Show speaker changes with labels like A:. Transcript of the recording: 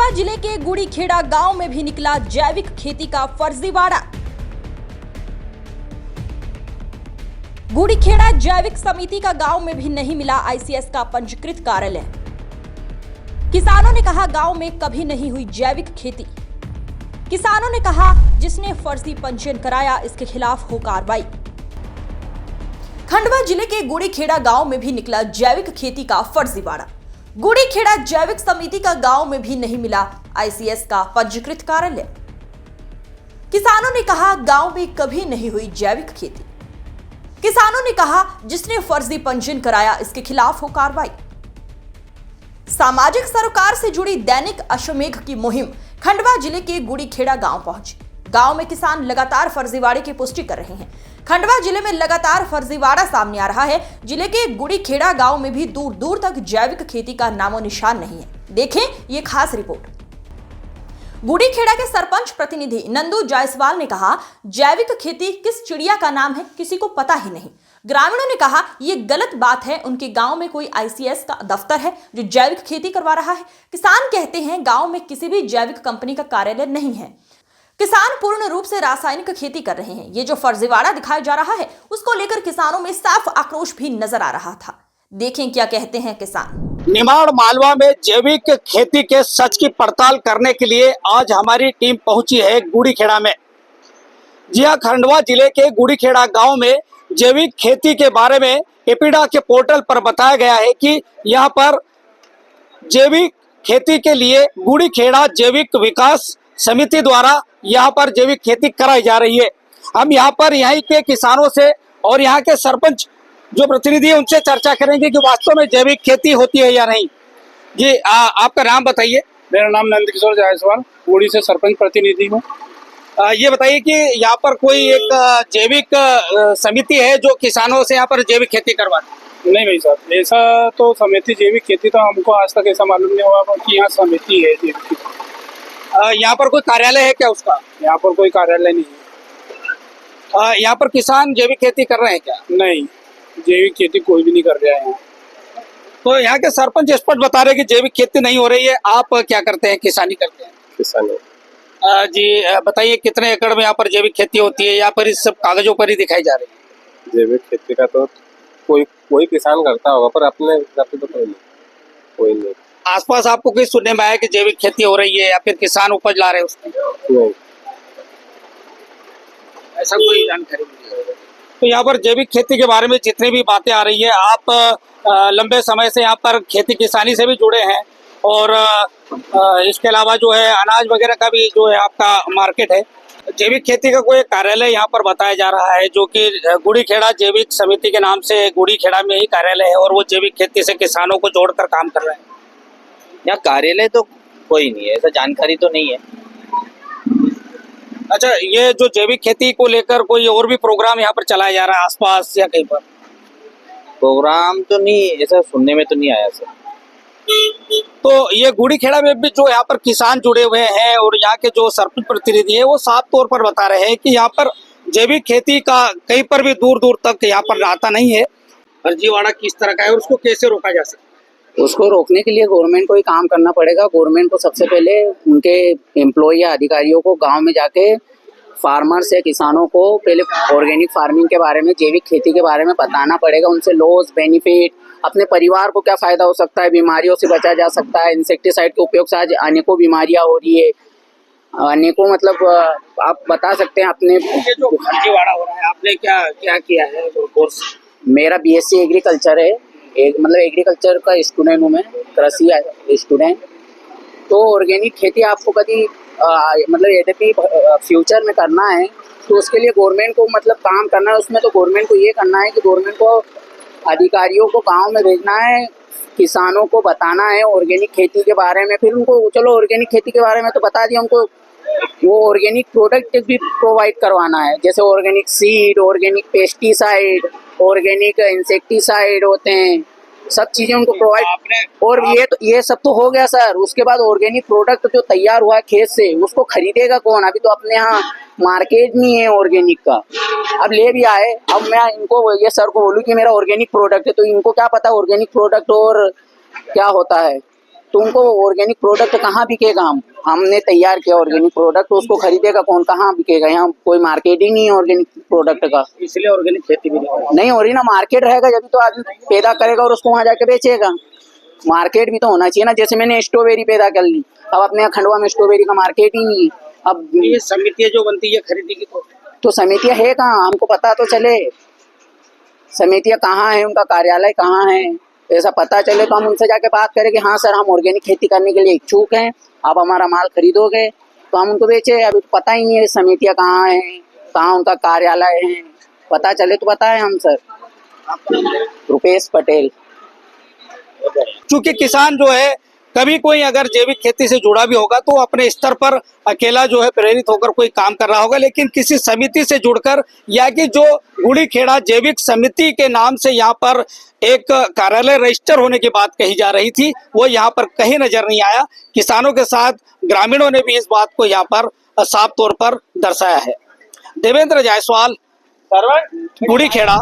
A: खंडवा जिले के गुड़ीखेड़ा गांव में भी निकला जैविक खेती का फर्जीवाड़ा। गुड़ीखेड़ा जैविक समिति का गांव में भी नहीं मिला आईसीएस का पंजीकृत कार्यालय। किसानों ने कहा गांव में कभी नहीं हुई जैविक खेती। किसानों ने कहा जिसने फर्जी पंजीयन कराया इसके खिलाफ हो कार्रवाई। खंडवा जिले के गुड़ीखेड़ा गांव में भी निकला जैविक खेती का फर्जीवाड़ा। गुड़ीखेड़ा जैविक समिति का गांव में भी नहीं मिला आईसीएस का पंजीकृत कार्यालय। किसानों ने कहा गांव में कभी नहीं हुई जैविक खेती। किसानों ने कहा जिसने फर्जी पंजीयन कराया इसके खिलाफ हो कार्रवाई। सामाजिक सरोकार से जुड़ी दैनिक अश्वमेघ की मुहिम खंडवा जिले के गुड़ीखेड़ा गांव पहुंची। गांव में किसान लगातार फर्जीवाड़े की पुष्टि कर रहे हैं। खंडवा जिले में लगातार फर्जीवाड़ा सामने आ रहा है। जिले के गुड़ीखेड़ा गांव में भी दूर दूर तक जैविक खेती का नामो निशान नहीं है। देखें ये खास रिपोर्ट। गुड़ीखेड़ा के सरपंच प्रतिनिधि नंदू जायसवाल ने कहा जैविक खेती किस चिड़िया का नाम है किसी को पता ही नहीं। ग्रामीणों ने कहा ये गलत बात है। उनके गांव में कोई आईसीएस का दफ्तर है जो जैविक खेती करवा रहा है। किसान कहते हैं गांव में किसी भी जैविक कंपनी का कार्यालय नहीं है। किसान पूर्ण रूप से रासायनिक खेती कर रहे हैं। ये जो फर्जीवाड़ा दिखाया जा रहा है उसको लेकर किसानों में साफ आक्रोश भी नजर आ रहा था। देखें क्या कहते हैं किसान।
B: निमाड़ मालवा में जैविक खेती के सच की पड़ताल करने के लिए आज हमारी टीम पहुंची है गुड़ीखेड़ा में। जी हां, खंडवा जिले के गुड़ीखेड़ा गांव में जैविक खेती के बारे में एपीडा के पोर्टल पर बताया गया है कि यहां पर जैविक खेती के लिए गुड़ीखेड़ा जैविक विकास समिति द्वारा यहाँ पर जैविक खेती कराई जा रही है। हम यहाँ पर यहीं के किसानों से और यहाँ के सरपंच जो प्रतिनिधि है उनसे चर्चा करेंगे कि वास्तव में जैविक खेती होती है या नहीं। जी आपका नाम बताइए।
C: मेरा नाम नंदकिशोर जायसवाल, गुड़ी से सरपंच प्रतिनिधि हूँ।
B: ये बताइए कि यहाँ पर कोई एक जैविक समिति है जो किसानों से यहाँ पर जैविक खेती करवाती?
C: नहीं भाई साहब, ऐसा तो समिति जैविक खेती तो हमको आज तक ऐसा मालूम नहीं हुआ कि यहाँ समिति है जैविक खेती।
B: यहाँ पर कोई कार्यालय है क्या उसका?
C: यहाँ पर कोई कार्यालय नहीं है।
B: यहाँ पर किसान जैविक खेती कर रहे हैं क्या?
C: नहीं, जैविक खेती कोई भी नहीं कर रहा है यहाँ।
B: तो यहाँ के सरपंच स्पष्ट बता रहे हैं कि जैविक खेती नहीं हो रही है। आप क्या करते हैं? किसानी करते हैं।
C: किसान
B: जी बताइए कितने एकड़ में यहाँ पर जैविक खेती होती है? यहाँ पर इस सब कागजों पर ही दिखाई जा रही है।
D: जैविक खेती का तो कोई किसान करता होगा, पर अपने हिसाब से तो कोई नहीं।
B: आसपास आपको कोई सुनने में आया कि जैविक खेती हो रही है या फिर किसान उपज ला रहे हैं उसमें?
D: नहीं,
B: ऐसा कोई जानकारी नहीं है। तो यहाँ पर जैविक खेती के बारे में जितनी भी बातें आ रही है, आप लंबे समय से यहाँ पर खेती किसानी से भी जुड़े हैं और इसके अलावा जो है अनाज वगैरह का भी जो है आपका मार्केट है। जैविक खेती का कोई कार्यालय यहाँ पर बताया जा रहा है जो कि गुड़ीखेड़ा जैविक समिति के नाम से गुड़ीखेड़ा में ही कार्यालय है और वो जैविक खेती से किसानों को जोड़कर काम कर रहे हैं।
E: यहाँ कार्यालय तो कोई नहीं है, ऐसा जानकारी तो नहीं है।
B: अच्छा, ये जो जैविक खेती को लेकर कोई और भी प्रोग्राम यहाँ पर चलाया जा रहा है आसपास या कहीं पर?
E: प्रोग्राम तो नहीं, ऐसा सुनने में तो नहीं आया सर।
B: तो ये गुड़ीखेड़ा में भी जो यहाँ पर किसान जुड़े हुए हैं और यहाँ के जो सरपंच प्रतिनिधि है वो साफ तौर पर बता रहे हैं कि यहाँ पर जैविक खेती का कहीं पर भी दूर दूर तक यहाँ पर आता नहीं है। फर्जीवाड़ा किस तरह का है और उसको कैसे रोका जा सकता है?
F: उसको रोकने के लिए गवर्नमेंट को ही काम करना पड़ेगा। गवर्नमेंट को सबसे पहले उनके एम्प्लॉय या अधिकारियों को गांव में जाके फार्मर्स या किसानों को पहले ऑर्गेनिक फार्मिंग के बारे में, जैविक खेती के बारे में बताना पड़ेगा। उनसे लॉस, बेनिफिट, अपने परिवार को क्या फायदा हो सकता है, बीमारियों से बचा जा सकता है। इंसेक्टिसाइड के उपयोग से आज अनेकों बीमारियां हो रही है, अनेकों मतलब आप बता सकते हैं अपने।
B: ये जो फर्जीवाड़ा हो रहा है आपने क्या क्या किया है कोर्स?
F: मेरा बीएससी एग्रीकल्चर है, मतलब एग्रीकल्चर का स्टूडेंट हूँ मैं, कृषि स्टूडेंट। तो ऑर्गेनिक खेती आपको कभी मतलब यद्यपि फ्यूचर में करना है तो उसके लिए गवर्नमेंट को मतलब काम करना है। उसमें तो गवर्नमेंट को ये करना है कि गवर्नमेंट को अधिकारियों को गांव में भेजना है, किसानों को बताना है ऑर्गेनिक खेती के बारे में। फिर उनको चलो ऑर्गेनिक खेती के बारे में तो बता दिया, उनको वो ऑर्गेनिक प्रोडक्ट भी प्रोवाइड करवाना है, जैसे organic seed, organic pesticide, organic insecticide होते हैं, सब चीजें उनको प्रोवाइड। और ये सब तो हो गया सर। उसके बाद ऑर्गेनिक प्रोडक्ट जो तैयार हुआ है खेत से उसको खरीदेगा कौन? अभी तो अपने यहाँ मार्केट नहीं है ऑर्गेनिक का। अब ले भी आए, अब मैं इनको ये सर को बोलूँ कि मेरा ऑर्गेनिक प्रोडक्ट है, तो इनको क्या पता ऑर्गेनिक प्रोडक्ट और क्या होता है। तो उनको ऑर्गेनिक प्रोडक्ट कहाँ बिकेगा? हमने तैयार किया ऑर्गेनिक प्रोडक्ट, उसको खरीदेगा कौन, कहाँ बिकेगा? यहाँ कोई मार्केट ही नहीं है ऑर्गेनिक प्रोडक्ट का,
B: इसलिए ऑर्गेनिक खेती भी
F: नहीं हो रही ना। मार्केट रहेगा जब तो आदमी पैदा करेगा और उसको वहाँ जाके बेचेगा। मार्केट भी तो होना चाहिए ना। जैसे मैंने स्ट्रॉबेरी पैदा कर ली, अब अपने यहाँ खंडवा में स्ट्रॉबेरी का मार्केट ही नहीं है। अब
B: ये समितियां जो बनती है खरीदी की,
F: तो समितियाँ है कहाँ? हमको पता तो चले समितियाँ कहाँ है, उनका कार्यालय कहाँ है, ऐसा पता चले तो हम उनसे जाके बात करें कि हाँ सर, हम ऑर्गेनिक खेती करने के लिए इच्छुक हैं, आप हमारा माल खरीदोगे तो हम उनको बेचे। अभी तो पता ही नहीं है समितियाँ कहाँ है, कहाँ उनका कार्यालय है, पता चले तो बताएं हम सर। रुपेश पटेल।
B: चूंकि किसान जो है कभी कोई अगर जैविक खेती से जुड़ा भी होगा तो अपने स्तर पर अकेला जो है प्रेरित होकर कोई काम कर रहा होगा, लेकिन किसी समिति से जुड़कर या कि जो गुड़ी खेड़ा जैविक समिति के नाम से यहाँ पर एक कार्यालय रजिस्टर होने की बात कही जा रही थी, वो यहाँ पर कहीं नजर नहीं आया। किसानों के साथ ग्रामीणों ने भी इस बात को यहाँ पर साफ तौर पर दर्शाया है। देवेंद्र जायसवाल, गुड़ी खेड़ा।